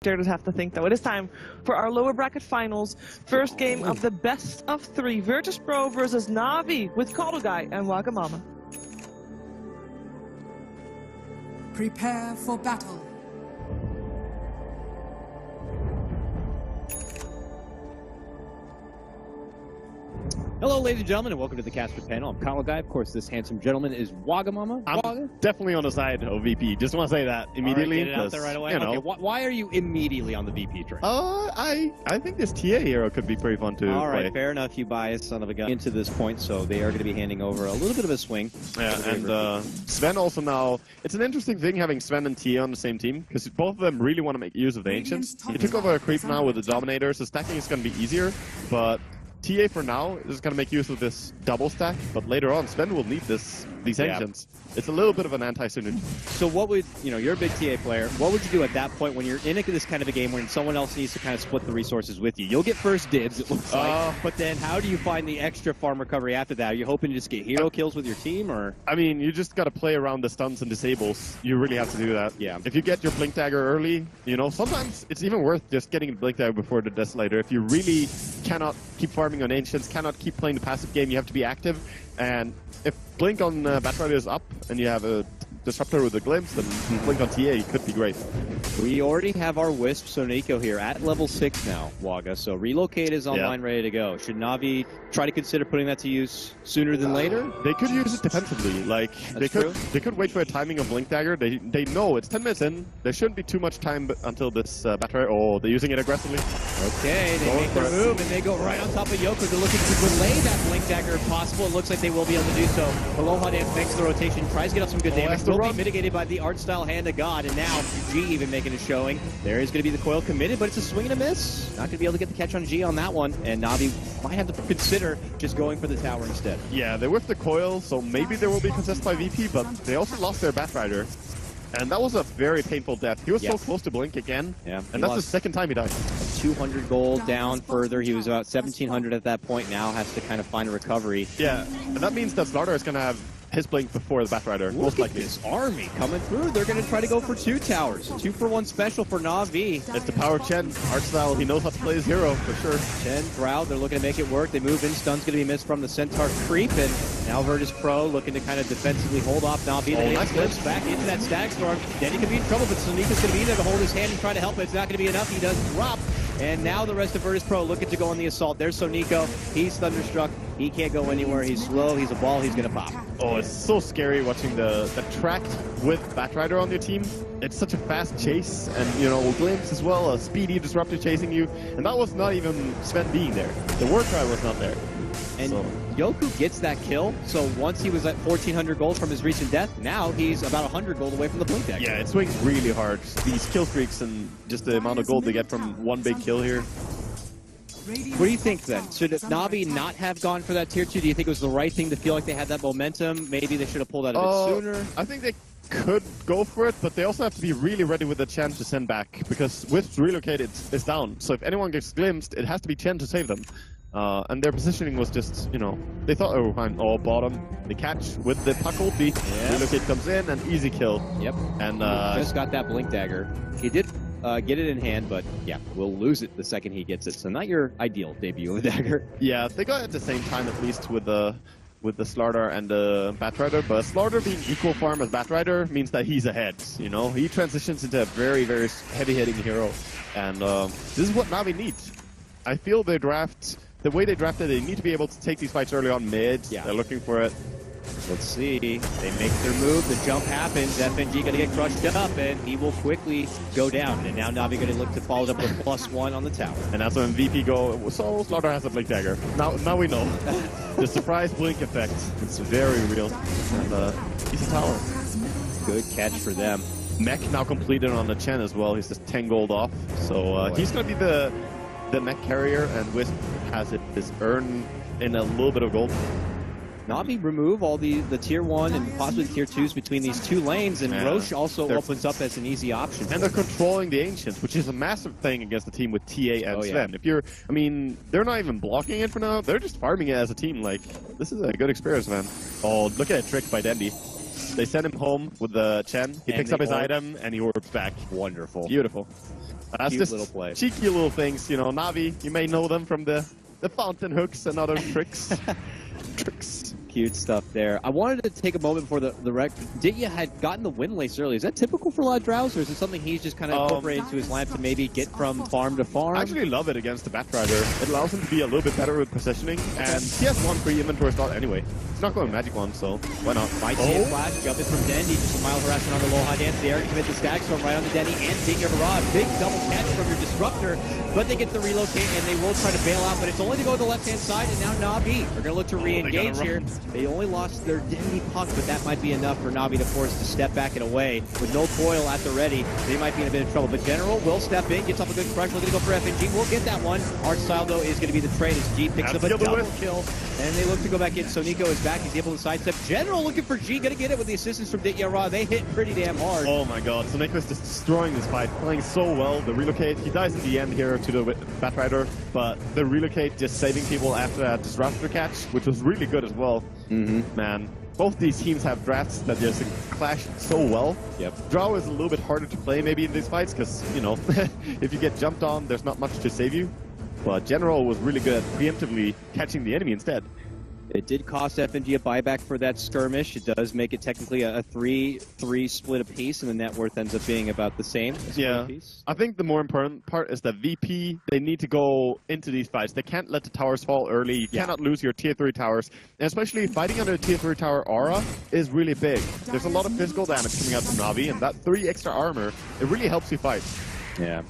Starters have to think though. It is time for our lower bracket finals. First game of the best of 3. Virtus.Pro versus Navi with Kodogai and Wagamama. Prepare for battle. Hello, ladies and gentlemen, and welcome to the caster panel. I'm Kodogai. Of course, this handsome gentleman is Wagamama. I'm definitely on the side of VP. Just want to say that immediately. Right, get it out there right away. You know. Okay, why are you immediately on the VP train? I think this TA hero could be pretty fun to All right, play. fair enough. You biased son of a gun into this point, so they are going to be handing over a little bit of a swing. Yeah, and Sven also now. It's an interesting thing having Sven and TA on the same team because both of them really want to make use of the Ancients. He took over a creep now with the Dominator, so stacking is going to be easier, but TA for now is going to make use of this double stack, but later on Sven will need these Ancients. It's a little bit of an anti-synergy. So what would, you're a big TA player, what would you do at that point when you're in this kind of a game when someone else needs to kind of split the resources with you? You'll get first dibs, it looks like, but then how do you find the extra farm recovery after that? Are you hoping to just get hero kills with your team, or? I mean, you just got to play around the stuns and disables. You really have to do that. Yeah. If you get your Blink Dagger early, sometimes it's even worth just getting a Blink Dagger before the Desolator. If you really cannot keep farming on Ancients, cannot keep playing the passive game, you have to be active. And if Blink on Batrider is up and you have a Disruptor with a Glimpse, then Blink on TA could be great. We already have our Wisp SoNNeikO here at level 6 now, Waga, so Relocate is online, ready to go. Should Navi try to consider putting that to use sooner than later? They could use it defensively. Like, they could wait for a timing of Blink Dagger. They know it's 10 minutes in. There shouldn't be too much time until this Batrider. Oh, they're using it aggressively. Okay, they make their move and they go right on top of yoky. They're looking to delay that Blink Dagger if possible. It looks like they will be able to do so. ALOHANDANCE makes the rotation, tries to get up some good damage. Will be mitigated by the art style Hand of God, and now G even making a showing. There is going to be the coil committed, but it's a swing and a miss. Not going to be able to get the catch on G on that one, and Navi might have to consider just going for the tower instead. Yeah, they whiffed the coil, so maybe there will be contest by VP, but they also lost their Batrider. And that was a very painful death. He was so close to Blink again, and that's the second time he died. 200 gold down further. He was about 1,700 at that point. Now has to kind of find a recovery. Yeah, and that means that Slardar is going to have his Blink before the Batrider, most likely. This army coming through. They're going to try to go for 2 towers. 2-for-1 special for Navi. It's the power of Chen. Art style, he knows how to play his hero, for sure. Chen, Drow, they're looking to make it work. They move in. Stun's going to be missed from the Centaur creep, and now Virtus.Pro looking to kind of defensively hold off Navi. Nice glimpse back into that Stag Storm. Dendi could be in trouble, but SoNNeikO's going to be there to hold his hand and try to help, but it's not going to be enough. He does drop. And now the rest of Virtus.Pro looking to go on the assault. There's SoNNeikO. He's thunderstruck. He can't go anywhere. He's slow. He's a ball. He's going to pop. Oh, it's so scary watching the track with Batrider on your team. It's such a fast chase, and Glimpse as well, a speedy Disruptor chasing you. And that was not even Sven being there. The War Cry was not there. And yoky gets that kill, so once he was at 1,400 gold from his recent death, now he's about 100 gold away from the Blink Dagger. Yeah, it swings really hard. These kill streaks and just the amount of gold they get from one big kill here. What do you think then? Should Navi not have gone for that tier 2? Do you think it was the right thing to feel like they had that momentum? Maybe they should have pulled out a bit sooner? I think they could go for it, but they also have to be really ready with the Chen to send back, because with Relocate it's down. So if anyone gets glimpsed, it has to be Chen to save them. And their positioning was just, they thought, oh, fine, all bottom. They catch with the Puck ulti. Relocate comes in, and easy kill. Yep. And just got that Blink Dagger. He did get it in hand, but yeah, we'll lose it the second he gets it. So not your ideal debut of a dagger. Yeah, they got it at the same time at least with the Slardar and the Batrider, but Slardar being equal farm as Batrider means that he's ahead, He transitions into a very, very heavy-hitting hero, and this is what Navi needs. I feel the way they drafted, they need to be able to take these fights early on mid. Yeah. They're looking for it. Let's see. They make their move. The jump happens. FNG going to get crushed up, and he will quickly go down. And now Navi going to look to follow up with +1 on the tower. And that's when VP go, so Slardar has a Blink Dagger. Now we know. The surprise Blink effect. It's very real. And he's a tower. Good catch for them. Mech now completed on the Chen as well. He's just 10 gold off. So he's going to be the mech carrier, and Wisp has his urn in a little bit of gold. Navi remove all the tier 1 and possibly tier 2s between these 2 lanes, and Roche also opens up as an easy option. And they're controlling the Ancients, which is a massive thing against a team with TA and Sven. If you're, they're not even blocking it for now, they're just farming it as a team. Like, this is a good experience, man. Oh, look at that trick by Dendi. They send him home with the Chen, he picks up his item, and he warps back. Wonderful. Beautiful. That's Cute just little play. cheeky little things, you know. Navi, you may know them from the fountain hooks and other tricks. Cute stuff there. I wanted to take a moment before the wreck. Ditya had gotten the win lace early. Is that typical for a lot of Drows, or is it something he's just kind of incorporated into his lineup to maybe get from farm to farm? I actually love it against the Batrider. It allows him to be a little bit better with positioning, and he has one free inventory slot anyway. He's not going Magic Wand, so why not? Might see a flash, jump in from Dendi, just a mild harassment on the Aloha Dance. They are going to commit the Stag Storm right on the Dendi and Ditya Barrage. Big double catch from your Disruptor, but they get to relocate and they will try to bail out, but it's only to go to the left-hand side, and now Navi are going to look to re-engage here. They only lost their Dendi Puck, but that might be enough for Navi to force to step back and away. With no coil at the ready, they might be in a bit of trouble, but General will step in, gets off a good crush, looking to go for FNG. We'll get that one. Artstyle, though, is going to be the trade as G picks up a double kill, and they look to go back in. SoNNeikO is back. He's able to sidestep. General looking for G, going to get it with the assistance from Ditya Ra. They hit pretty damn hard. Oh my god, SoNNeikO is just destroying this fight, playing so well. The relocate, he dies in the end here to the Batrider, but the relocate just saving people after that Disruptor catch, which was really good as well. Man, both these teams have drafts that just clash so well. Drow is a little bit harder to play maybe in these fights because, you know, if you get jumped on, there's not much to save you. But General was really good at preemptively catching the enemy instead. It did cost FNG a buyback for that skirmish. It does make it technically a 3-3 split apiece, and the net worth ends up being about the same. Yeah, I think the more important part is that VP, they need to go into these fights. They can't let the towers fall early. You cannot lose your tier 3 towers. And especially fighting under a tier 3 tower aura is really big. There's a lot of physical damage coming out from Navi, and that 3 extra armor, it really helps you fight. Yeah,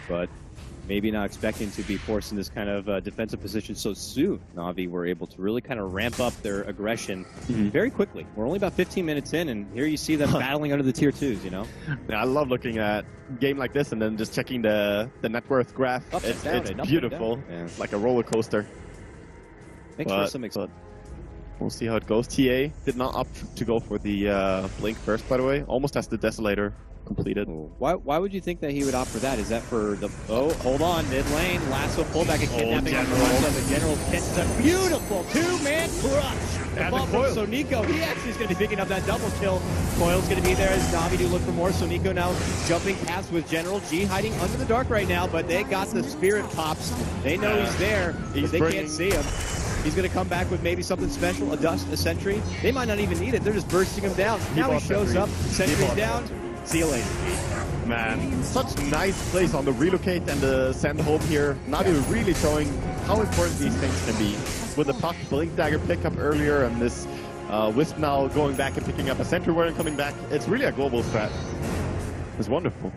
but maybe not expecting to be forced in this kind of defensive position so soon. Navi were able to really kind of ramp up their aggression very quickly. We're only about 15 minutes in, and here you see them battling under the tier 2s, you know? Yeah, I love looking at a game like this and then just checking the net worth graph. It's beautiful. Yeah. It's like a roller coaster. Thanks for some excitement. We'll see how it goes. TA did not opt to go for the Blink first, by the way. Almost has the Desolator completed. Why would you think that he would opt for that? Is that for the... Oh, hold on. Mid lane. Lasso pullback and kidnapping. General catches a beautiful two-man crush. The ball from SoNNeikO. He actually is going to be picking up that double kill. Coil's going to be there as Navi do look for more. SoNNeikO now jumping past with General G hiding under the dark right now, but they got the spirit pops. They know he's there, but they can't see him. He's going to come back with maybe something special, a dust, a sentry. They might not even need it. They're just bursting him down. Now he shows up, sentry's down. See you later. Man, such nice plays on the relocate and the send home here. Navi really showing how important these things can be. With the Puck, Blink Dagger pick up earlier, and this Wisp now going back and picking up a sentry warrior and coming back. It's really a global strat. It's wonderful.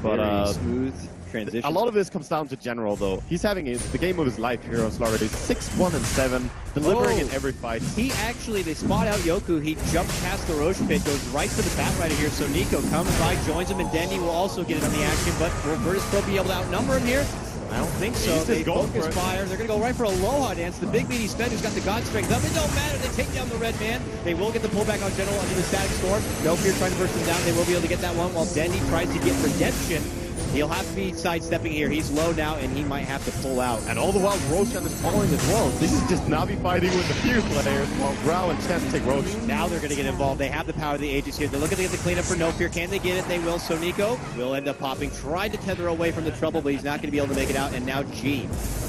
But very smooth transition. A lot of this comes down to General, though. He's having the game of his life here on Slardar. He's 6-1-7, delivering in every fight. He actually, they spot out yoky. He jumps past the Roche pit, goes right to the Batrider here. SoNNeikO comes by, joins him, and Dendi will also get in on the action. But will Virtus.Pro be able to outnumber him here? I don't think so. They focus fire. They're going to go right for Aloha Dance. The big meaty spend who's got the God Strength up. It don't matter. They take down the red man. They will get the pullback on General under the Static Storm. Nofear trying to burst him down. They will be able to get that one while Dendi tries to get redemption. He'll have to be sidestepping here. He's low now, and he might have to pull out. And all the while, Roshan is following as well. This is just Navi fighting with a few players, while Drow and Chen take Roche. Now they're going to get involved. They have the power of the Aegis here. They're looking to get the cleanup for Nofear. Can they get it? They will. SoNNeikO will end up popping. Tried to tether away from the trouble, but he's not going to be able to make it out. And now G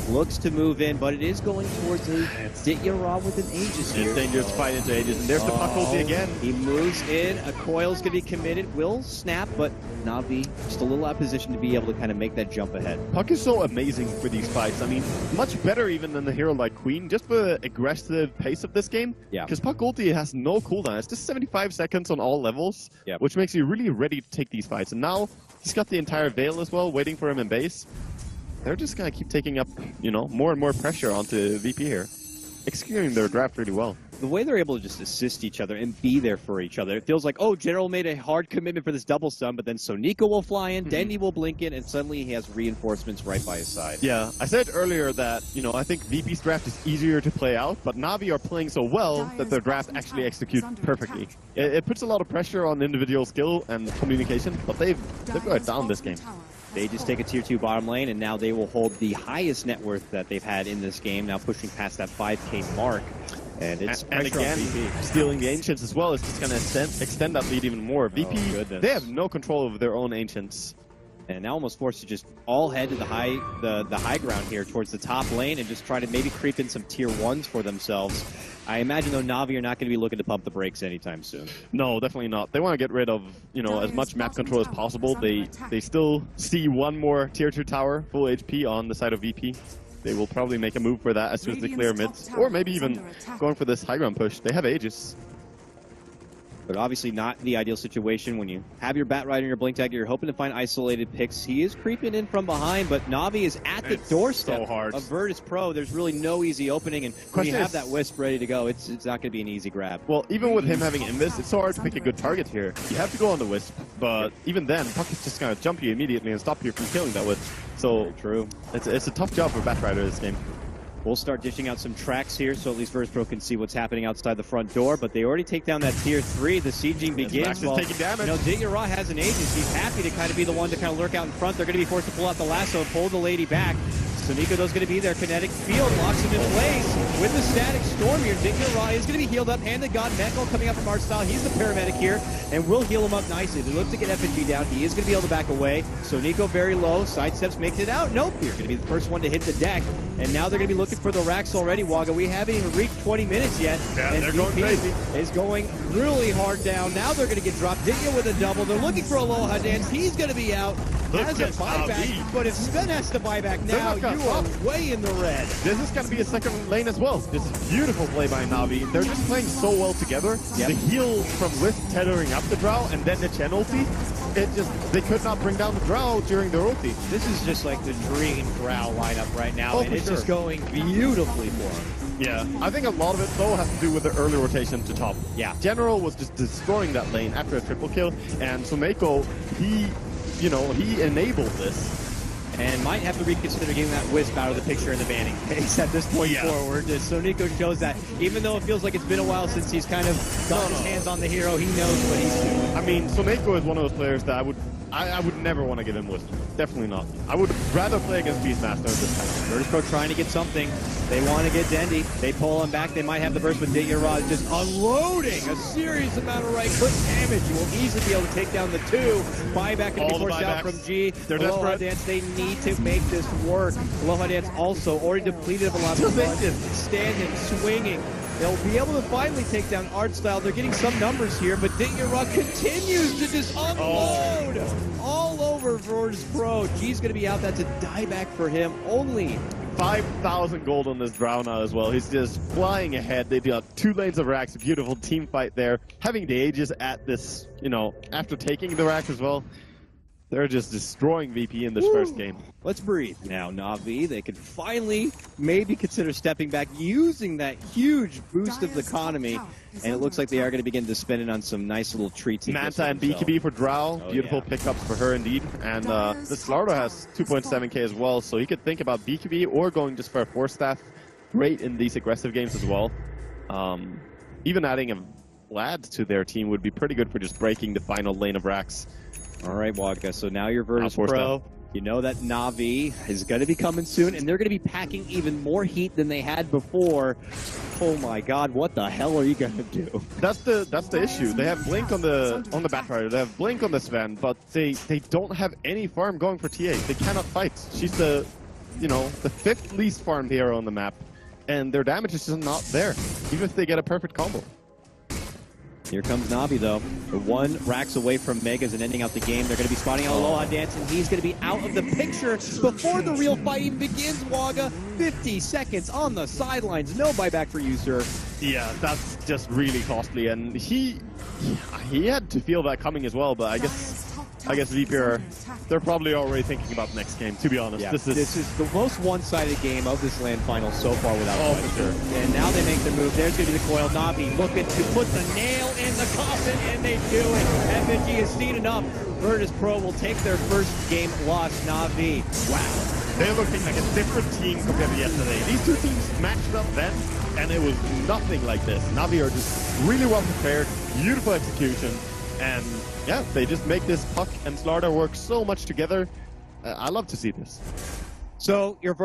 looks to move in, but it is going towards a Ditya Ra with an Aegis here. It's dangerous to fight into Aegis. And there's the Puck ulti again. He moves in. A coil's going to be committed. Will snap, but Navi just a little out of position to be able to kind of make that jump ahead. Puck is so amazing for these fights. I mean, much better even than the hero like Queen, just for the aggressive pace of this game. Yeah. Because Puck ulti has no cooldown. It's just 75 seconds on all levels, which makes you really ready to take these fights. And now he's got the entire Veil as well, waiting for him in base. They're just going to keep taking up, you know, more and more pressure onto VP here. Executing their draft really well. The way they're able to just assist each other and be there for each other, it feels like, oh, General made a hard commitment for this double stun, but then SoNNeikO will fly in, Dendi will blink in, and suddenly he has reinforcements right by his side. Yeah, I said earlier that, you know, I think VP's draft is easier to play out, but Navi are playing so well that their draft actually executes perfectly. It puts a lot of pressure on individual skill and communication, but they've got it down this game. They just take a tier 2 bottom lane, and now they will hold the highest net worth that they've had in this game, now pushing past that 5K mark. And it's and again, stealing the Ancients as well is just going to extend that lead even more. VP, they have no control over their own Ancients. And now almost forced to just all head to the high ground here towards the top lane and just try to maybe creep in some tier 1s for themselves. I imagine, though, Na'Vi are not going to be looking to pump the brakes anytime soon. No, definitely not. They want to get rid of, you know, as much map control as possible. They still see one more tier 2 tower, full HP on the side of VP. They will probably make a move for that as soon as they clear mids. Or maybe even going for this high ground push. They have Aegis. But obviously not the ideal situation when you have your Bat Rider and your Blink Dagger. You're hoping to find isolated picks. He is creeping in from behind, but Na'Vi is at the doorstep of Virtus.Pro. There's really no easy opening, and when you have that Wisp ready to go, it's not going to be an easy grab. Well, even with him having Invis, it's so hard to pick a good target here. You have to go on the Wisp, but even then, Puck is just going to jump you immediately and stop you from killing that Wisp. So true. It's a tough job for Bat Rider this game. We'll start dishing out some tracks here, so at least Virtus.Pro can see what's happening outside the front door, but they already take down that tier 3. The sieging begins. Max is taking damage. You know, Ditya has an Aegis. He's happy to kind of be the one to kind of lurk out in front. They're going to be forced to pull out the lasso and pull the lady back. SoNNeikO is going to be there. Kinetic Field locks him in place with the Static Storm here. Ditya is going to be healed up. Hand to God. Mekko coming up from artstyle. He's the paramedic here, and will heal him up nicely. They look to get FNG down. He is going to be able to back away. SoNNeikO very low. Sidesteps, makes it out. Nope. You're going to be the first one to hit the deck, and now they're going to be looking for the racks already. Wagga, we haven't even reached 20 minutes yet. Yeah, and they're going crazy. Is going really hard down. Now they're going to get dropped. Ditya with a double. They're looking for ALOHANDANCE. He's going to be out. Has a buyback, but if Sven has to buy back now, you are way in the red. This is going to be a second lane as well. This is beautiful play by Na'Vi. They're just playing so well together. Yep. The heal from Wisp tethering up the Drow and then the Chen ulti. They could not bring down the Drow during their ulti. This is just like the dream Drow lineup right now, Oh, and it's sure. just going beautifully for him. Yeah, I think a lot of it though has to do with the early rotation to top. Yeah. General was just destroying that lane after a triple kill, and SoNNeikO, he enabled this. And might have to reconsider getting that Wisp out of the picture in the banning case at this point forward. SoNNeikO shows that even though it feels like it's been a while since he's kind of got his hands on the hero, he knows what he's doing. I mean, SoNNeikO is one of those players that I would never want to give him Wisp. Definitely not. I would rather play against Beastmaster this time. Virtus.Pro trying to get something. They want to get Dendi. They pull him back. They might have the burst with Ditya just unloading a serious amount of right-click damage. You will easily be able to take down the 2. Buyback going to be forced out from G. They're ALOHANDANCE, they need to make this work. ALOHANDANCE also already depleted of a lot of funds. Standing, swinging. They'll be able to finally take down artstyle. They're getting some numbers here, but Ditya continues to just unload all over Virtus.Pro. G's going to be out. That's a dieback for him. Only 5,000 gold on this Drow now as well. He's just flying ahead. They got 2 lanes of racks. Beautiful team fight there. Having the Aegis at this, after taking the rack as well. They're just destroying VP in this first game. Let's breathe now, Na'Vi. They could finally maybe consider stepping back, using that huge boost of the economy, and it looks like they are going to begin to spend it on some nice little treats. Manta and BKB for Drow. Beautiful pickups for her indeed. And the Slardar has 2.7k as well, so he could think about BKB or going just for a 4-staff. Great in these aggressive games as well. Even adding a Vlad to their team would be pretty good for just breaking the final lane of racks. All right, Wagga, so now you're Virtus.Pro. You know that Na'Vi is going to be coming soon, and they're going to be packing even more heat than they had before. Oh my God, what the hell are you going to do? That's the issue. They have Blink on the Bat Rider, they have Blink on the Sven, but they don't have any farm going for TA. They cannot fight. She's the 5th least farmed hero on the map, and their damage is just not there, even if they get a perfect combo. Here comes Na'Vi, though. They're 1 racks away from Megas and ending out the game. They're going to be spotting ALOHANDANCE, and he's going to be out of the picture before the real fight even begins, Wagga. 50 seconds on the sidelines. No buyback for you, sir. Yeah, that's just really costly, and he had to feel that coming as well, but I guess VP they're probably already thinking about the next game, to be honest. Yeah, this is the most one-sided game of this LAN final so far without question. For sure. And now they make the move. There's going to be the coil. Na'Vi looking to put the nail in the coffin, and they do it. FNG has seen enough. Virtus.Pro will take their first game loss. Na'Vi, wow. They're looking like a different team compared to yesterday. These 2 teams matched up then, and it was nothing like this. Na'Vi are just really well prepared, beautiful execution, and yeah, they just make this Puck and Slardar work so much together. I love to see this. So, your